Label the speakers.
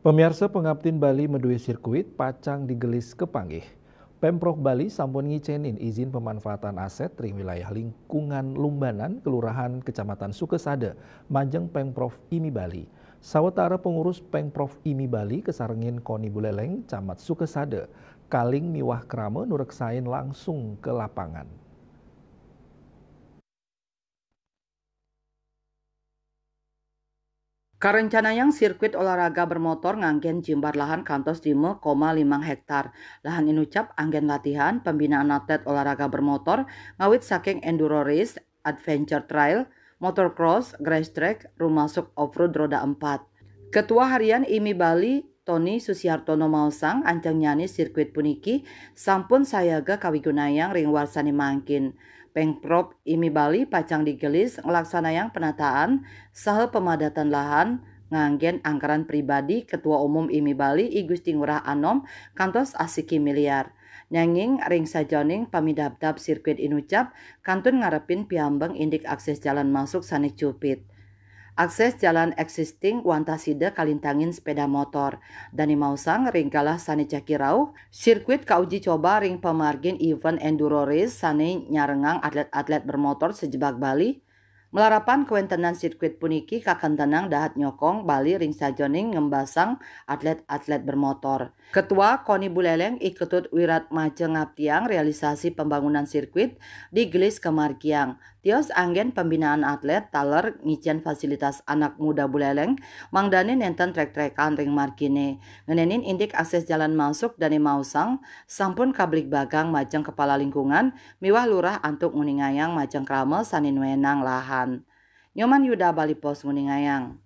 Speaker 1: Pemirsa Pengabtin Bali Medue Sirkuit pacang digelis kepanggih. Pemprov Bali sampun ngicenin izin pemanfaatan aset di wilayah lingkungan Lumbanan, Kelurahan Kecamatan Sukesada, Majeng Pemprov IMI Bali. Sawetara pengurus Pemprov IMI Bali kesarengin Koni Buleleng, Camat Sukesada, Kaling Miwah Krame nureksain langsung ke lapangan.
Speaker 2: Karencanayang sirkuit olahraga bermotor nganggen jimbar lahan kantos 5,5 hektar. Lahan inucap anggen latihan pembinaan atlet olahraga bermotor ngawit saking enduro race, adventure trail, motocross, grass track, rumasuk off-road roda 4. Ketua Harian IMI Bali, Tony Susiartono Mausang ancang nyani sirkuit puniki sampun sayaga kawigunayang ring warsani mangkin. Pemprov IMI Bali pacang digelis ngelaksanayang penataan saha pemadatan lahan nganggen anggaran pribadi Ketua Umum IMI Bali I Gusti Ngurah Anom kantos asiki miliar. Nyanging ring sajoning pamidabdab sirkuit inucap kantun ngarepin piambeng indik akses jalan masuk sanik cupit. Akses jalan existing wantasida kalintangin sepeda motor. Dani Mausang ring kalah sani cakirau, sirkuit kauji coba ring pemargin event enduro race sani nyarengang atlet-atlet bermotor sejebak Bali. Melarapan kewentenan sirkuit puniki kakentenang dahat nyokong Bali ring sajoning ngembasang atlet-atlet bermotor. Ketua Koni Buleleng ikutut wirat majeng ngaptiang realisasi pembangunan sirkuit di Gelis Kemargiang. Tios anggen pembinaan atlet taler ngician fasilitas anak muda Buleleng mangdani nenten trek-trekan ring margine. Ngenenin indik akses jalan masuk Dani Mausang sampun kablik bagang majeng kepala lingkungan miwah lurah antuk nguningayang majeng krame sanin wenang lahan. Nyoman Yuda Bali Pos nguningayang.